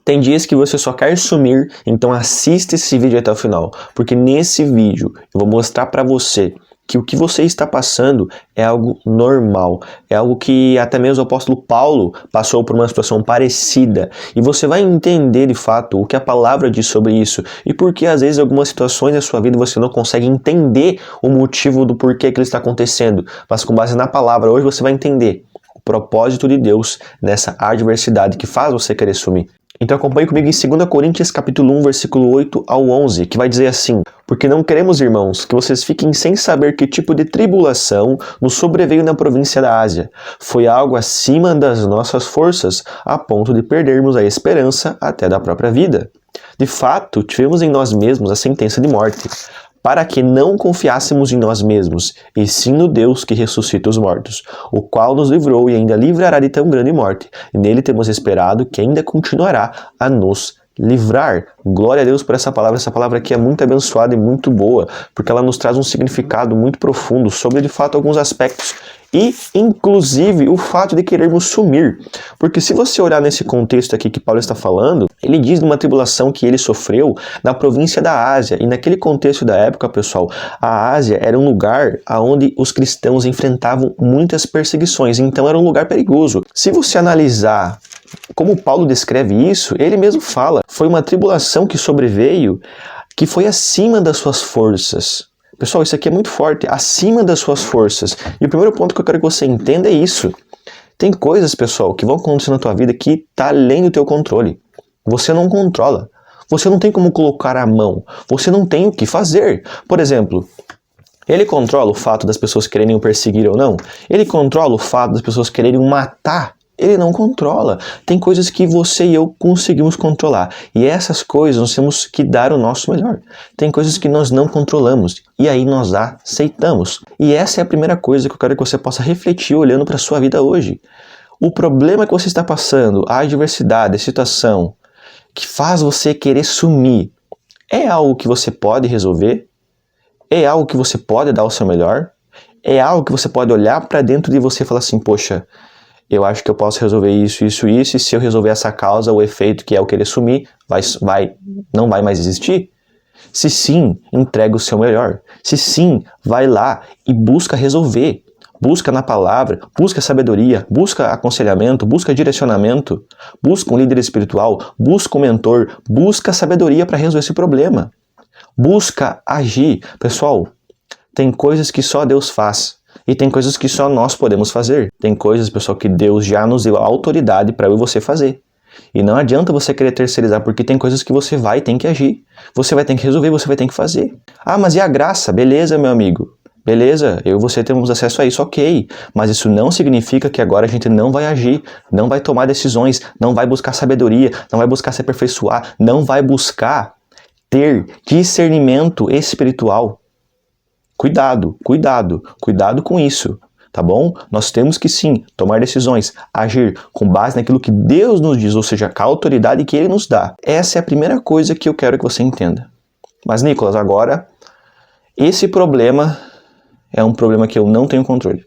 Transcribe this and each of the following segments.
Tem dias que você só quer sumir, então assista esse vídeo até o final, porque nesse vídeo eu vou mostrar para você que o que você está passando é algo normal, é algo que até mesmo o apóstolo Paulo passou por uma situação parecida, e você vai entender de fato o que a palavra diz sobre isso, e por que às vezes algumas situações da sua vida você não consegue entender o motivo do porquê que ele está acontecendo, mas com base na palavra hoje você vai entender o propósito de Deus nessa adversidade que faz você querer sumir. Então acompanhe comigo em 2 Coríntios capítulo 1, versículo 8 ao 11, que vai dizer assim: porque não queremos, irmãos, que vocês fiquem sem saber que tipo de tribulação nos sobreveio na província da Ásia. Foi algo acima das nossas forças, a ponto de perdermos a esperança até da própria vida. De fato, tivemos em nós mesmos a sentença de morte, para que não confiássemos em nós mesmos, e sim no Deus que ressuscita os mortos, o qual nos livrou e ainda livrará de tão grande morte. E nele temos esperado que ainda continuará a nos livrar. Glória a Deus por essa palavra aqui é muito abençoada e muito boa, porque ela nos traz um significado muito profundo sobre, de fato, alguns aspectos, e inclusive o fato de querermos sumir. Porque se você olhar nesse contexto aqui que Paulo está falando, ele diz de uma tribulação que ele sofreu na província da Ásia, e naquele contexto da época, pessoal, a Ásia era um lugar onde os cristãos enfrentavam muitas perseguições, então era um lugar perigoso. Se você analisar como Paulo descreve isso, ele mesmo fala, foi uma tribulação que sobreveio, que foi acima das suas forças. Pessoal, isso aqui é muito forte, acima das suas forças. E o primeiro ponto que eu quero que você entenda é isso. Tem coisas, pessoal, que vão acontecer na tua vida que está além do teu controle. Você não controla. Você não tem como colocar a mão. Você não tem o que fazer. Por exemplo, ele controla o fato das pessoas quererem o perseguir ou não? Ele controla o fato das pessoas quererem o matar? Ele não controla. Tem coisas que você e eu conseguimos controlar. E essas coisas nós temos que dar o nosso melhor. Tem coisas que nós não controlamos. E aí nós aceitamos. E essa é a primeira coisa que eu quero que você possa refletir olhando para a sua vida hoje. O problema que você está passando, a adversidade, a situação que faz você querer sumir, é algo que você pode resolver? É algo que você pode dar o seu melhor? É algo que você pode olhar para dentro de você e falar assim, poxa, eu acho que eu posso resolver isso, isso, isso, e se eu resolver essa causa, o efeito que é o querer sumir, não vai mais existir? Se sim, entrega o seu melhor. Se sim, vai lá e busca resolver. Busca na palavra, busca sabedoria, busca aconselhamento, busca direcionamento, busca um líder espiritual, busca um mentor, busca sabedoria para resolver esse problema. Busca agir. Pessoal, tem coisas que só Deus faz. E tem coisas que só nós podemos fazer. Tem coisas, pessoal, que Deus já nos deu a autoridade para eu e você fazer. E não adianta você querer terceirizar, porque tem coisas que você vai ter que agir. Você vai ter que resolver, você vai ter que fazer. Ah, mas e a graça? Beleza, meu amigo. Beleza, eu e você temos acesso a isso, ok. Mas isso não significa que agora a gente não vai agir, não vai tomar decisões, não vai buscar sabedoria, não vai buscar se aperfeiçoar, não vai buscar ter discernimento espiritual. Cuidado, cuidado, cuidado com isso, tá bom? Nós temos que sim tomar decisões, agir com base naquilo que Deus nos diz, ou seja, com a autoridade que Ele nos dá. Essa é a primeira coisa que eu quero que você entenda. Mas, Nicolas, agora, esse problema é um problema que eu não tenho controle.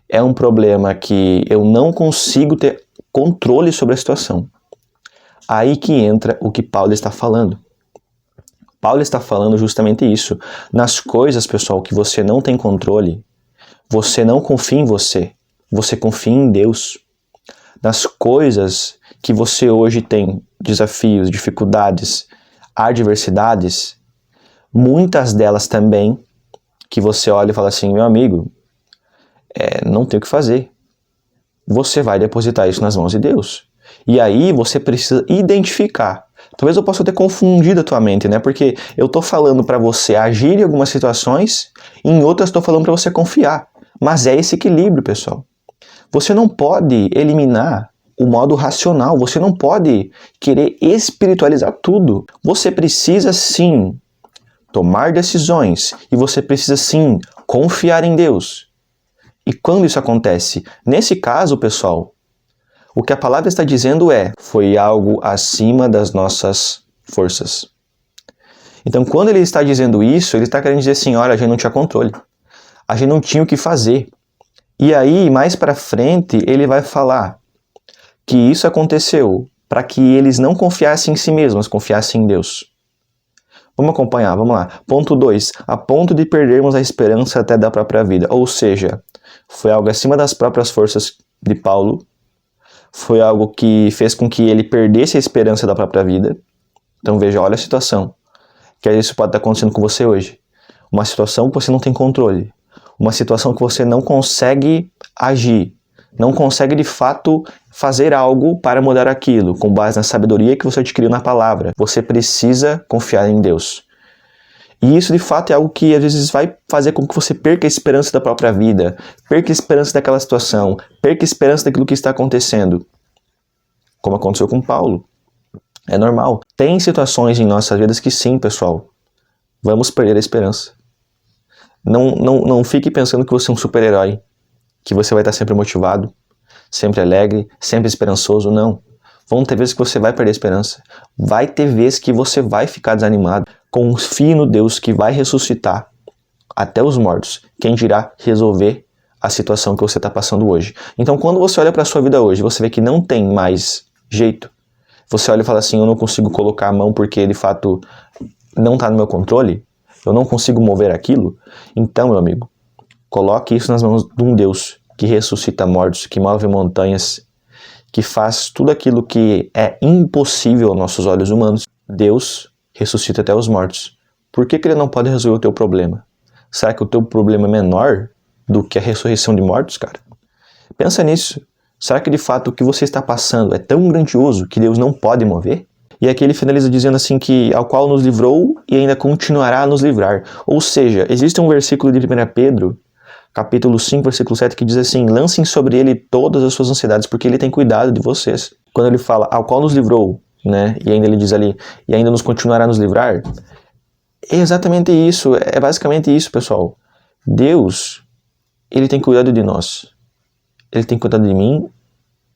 É um problema que eu não consigo ter controle sobre a situação. Aí que entra o que Paulo está falando. Paulo está falando justamente isso. Nas coisas, pessoal, que você não tem controle, você não confia em você, você confia em Deus. Nas coisas que você hoje tem desafios, dificuldades, adversidades, muitas delas também, que você olha e fala assim, meu amigo, não tem o que fazer. Você vai depositar isso nas mãos de Deus. E aí você precisa identificar. Talvez eu possa ter confundido a tua mente, né? Porque eu estou falando para você agir em algumas situações, e em outras estou falando para você confiar. Mas é esse equilíbrio, pessoal. Você não pode eliminar o modo racional, você não pode querer espiritualizar tudo. Você precisa sim tomar decisões e você precisa sim confiar em Deus. E quando isso acontece? Nesse caso, pessoal, o que a palavra está dizendo foi algo acima das nossas forças. Então, quando ele está dizendo isso, ele está querendo dizer assim, olha, a gente não tinha controle. A gente não tinha o que fazer. E aí, mais para frente, ele vai falar que isso aconteceu para que eles não confiassem em si mesmos, mas confiassem em Deus. Vamos acompanhar, vamos lá. Ponto 2. A ponto de perdermos a esperança até da própria vida. Ou seja, foi algo acima das próprias forças de Paulo. Foi algo que fez com que ele perdesse a esperança da própria vida. Então veja, olha a situação. Que isso pode estar acontecendo com você hoje. Uma situação que você não tem controle. Uma situação que você não consegue agir. Não consegue de fato fazer algo para mudar aquilo, com base na sabedoria que você adquiriu na palavra. Você precisa confiar em Deus. E isso de fato é algo que às vezes vai fazer com que você perca a esperança da própria vida, perca a esperança daquela situação, perca a esperança daquilo que está acontecendo. Como aconteceu com Paulo. É normal. Tem situações em nossas vidas que sim, pessoal, vamos perder a esperança. Não fique pensando que você é um super-herói, que você vai estar sempre motivado, sempre alegre, sempre esperançoso. Não. Vão ter vezes que você vai perder a esperança. Vai ter vezes que você vai ficar desanimado. Confie no Deus que vai ressuscitar até os mortos. Quem dirá resolver a situação que você está passando hoje. Então, quando você olha para a sua vida hoje, você vê que não tem mais jeito. Você olha e fala assim, eu não consigo colocar a mão porque de fato não está no meu controle. Eu não consigo mover aquilo. Então, meu amigo, coloque isso nas mãos de um Deus que ressuscita mortos, que move montanhas, que faz tudo aquilo que é impossível aos nossos olhos humanos. Deus ressuscita até os mortos. Por que ele não pode resolver o teu problema? Será que o teu problema é menor do que a ressurreição de mortos, cara? Pensa nisso. Será que de fato o que você está passando é tão grandioso que Deus não pode mover? E aqui ele finaliza dizendo assim que ao qual nos livrou e ainda continuará a nos livrar. Ou seja, existe um versículo de 1 Pedro, capítulo 5, versículo 7, que diz assim, lancem sobre ele todas as suas ansiedades, porque ele tem cuidado de vocês. Quando ele fala ao qual nos livrou, né, e ainda ele diz ali, e ainda nos continuará a nos livrar, é exatamente isso, é basicamente isso, pessoal. Deus, ele tem cuidado de nós. Ele tem cuidado de mim,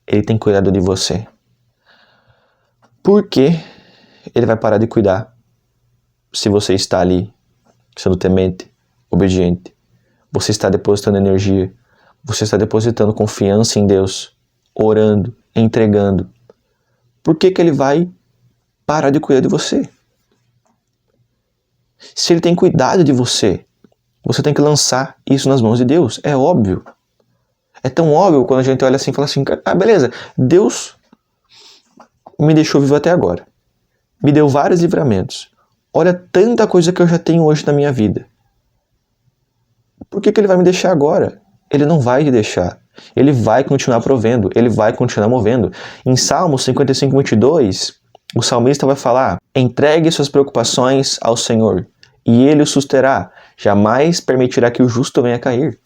ele tem cuidado de você. Por que ele vai parar de cuidar se você está ali, sendo temente, obediente? Você está depositando energia, você está depositando confiança em Deus, orando, entregando. Por que ele vai parar de cuidar de você? Se ele tem cuidado de você, você tem que lançar isso nas mãos de Deus. É óbvio. É tão óbvio quando a gente olha assim e fala assim, ah, beleza, Deus me deixou vivo até agora. Me deu vários livramentos. Olha tanta coisa que eu já tenho hoje na minha vida. Por que ele vai me deixar agora? Ele não vai te deixar. Ele vai continuar provendo. Ele vai continuar movendo. Em Salmo 55, 22, o salmista vai falar, entregue suas preocupações ao Senhor, e Ele o susterá. Jamais permitirá que o justo venha a cair.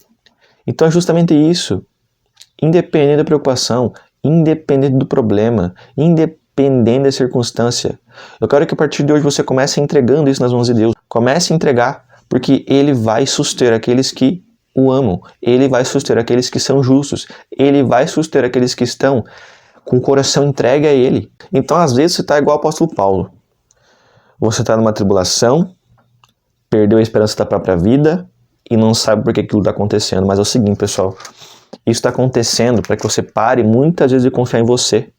Então é justamente isso. Independente da preocupação, independente do problema, independente da circunstância. Eu quero que a partir de hoje você comece entregando isso nas mãos de Deus. Comece a entregar, porque Ele vai suster aqueles que o amam. Ele vai suster aqueles que são justos. Ele vai suster aqueles que estão com o coração entregue a Ele. Então, às vezes, você está igual ao apóstolo Paulo. Você está numa tribulação, perdeu a esperança da própria vida e não sabe por que aquilo está acontecendo. Mas é o seguinte, pessoal. Isso está acontecendo para que você pare muitas vezes de confiar em você.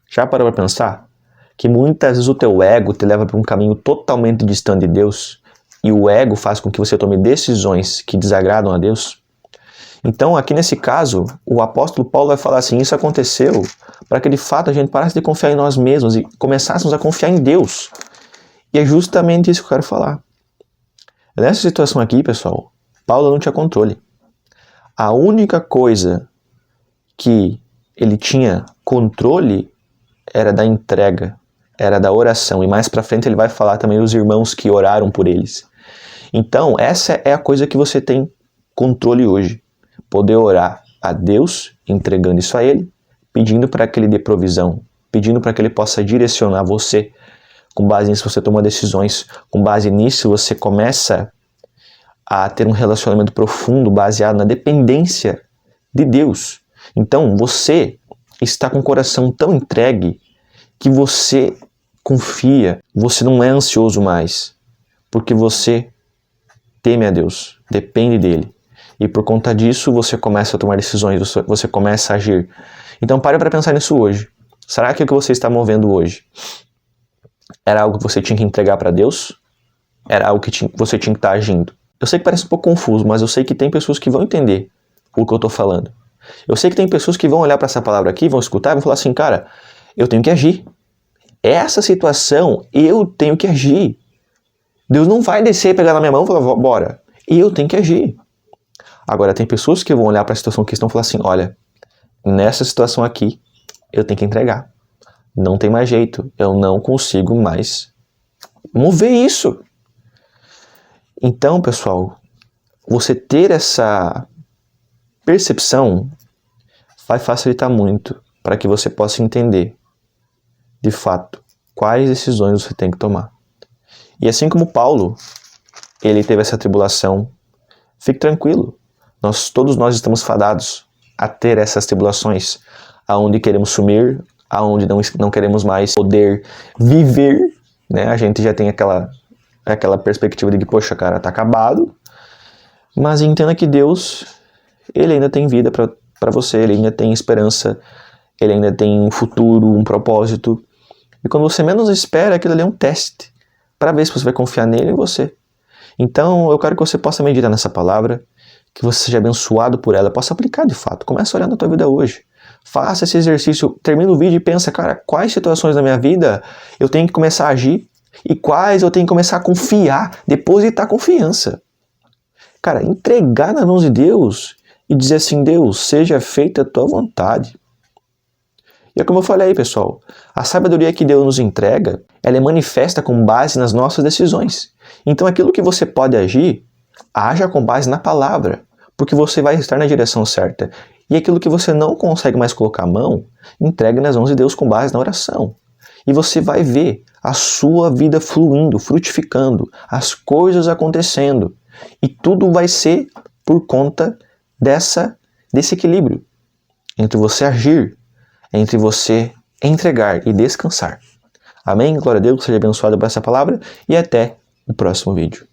Já parou para pensar? Que muitas vezes o teu ego te leva para um caminho totalmente distante de Deus e o ego faz com que você tome decisões que desagradam a Deus? Então, aqui nesse caso, o apóstolo Paulo vai falar assim, isso aconteceu para que de fato a gente parasse de confiar em nós mesmos e começássemos a confiar em Deus. E é justamente isso que eu quero falar. Nessa situação aqui, pessoal, Paulo não tinha controle. A única coisa que ele tinha controle era da entrega, era da oração. E mais pra frente ele vai falar também dos irmãos que oraram por eles. Então, essa é a coisa que você tem controle hoje. Poder orar a Deus, entregando isso a Ele, pedindo para que Ele dê provisão, pedindo para que Ele possa direcionar você. Com base nisso você toma decisões, com base nisso você começa a ter um relacionamento profundo baseado na dependência de Deus. Então você está com o coração tão entregue que você confia, você não é ansioso mais, porque você teme a Deus, depende dele. E por conta disso você começa a tomar decisões, você começa a agir. Então pare para pensar nisso hoje. Será que o que você está movendo hoje era algo que você tinha que entregar para Deus? Era algo que você tinha que estar agindo? Eu sei que parece um pouco confuso, mas eu sei que tem pessoas que vão entender o que eu estou falando. Eu sei que tem pessoas que vão olhar para essa palavra aqui, vão escutar e vão falar assim, cara, eu tenho que agir. Essa situação, eu tenho que agir. Deus não vai descer, pegar na minha mão e falar, bora. Eu tenho que agir. Agora, tem pessoas que vão olhar para a situação que estão e falar assim, olha, nessa situação aqui, eu tenho que entregar. Não tem mais jeito. Eu não consigo mais mover isso. Então, pessoal, você ter essa percepção vai facilitar muito para que você possa entender, de fato, quais decisões você tem que tomar. E assim como Paulo, ele teve essa tribulação, fique tranquilo. Todos nós estamos fadados a ter essas tribulações, aonde queremos sumir, aonde não queremos mais poder viver, né? A gente já tem aquela perspectiva de que, poxa, cara, tá acabado. Mas entenda que Deus, ele ainda tem vida para você, ele ainda tem esperança, ele ainda tem um futuro, um propósito. E quando você menos espera, aquilo ali é um teste para ver se você vai confiar nele ou em você. Então, eu quero que você possa meditar nessa palavra, que você seja abençoado por ela, possa aplicar de fato. Comece a olhar na tua vida hoje. Faça esse exercício, termina o vídeo e pensa, cara, quais situações da minha vida eu tenho que começar a agir e quais eu tenho que começar a confiar, depositar confiança. Cara, entregar nas mãos de Deus e dizer assim, Deus, seja feita a tua vontade. E é como eu falei aí, pessoal, a sabedoria que Deus nos entrega, ela é manifesta com base nas nossas decisões. Então aquilo que você pode agir, haja com base na palavra, porque você vai estar na direção certa. E aquilo que você não consegue mais colocar a mão, entregue nas mãos de Deus com base na oração. E você vai ver a sua vida fluindo, frutificando, as coisas acontecendo. E tudo vai ser por conta desse equilíbrio entre você agir, entre você entregar e descansar. Amém? Glória a Deus, seja abençoado por essa palavra e até o próximo vídeo.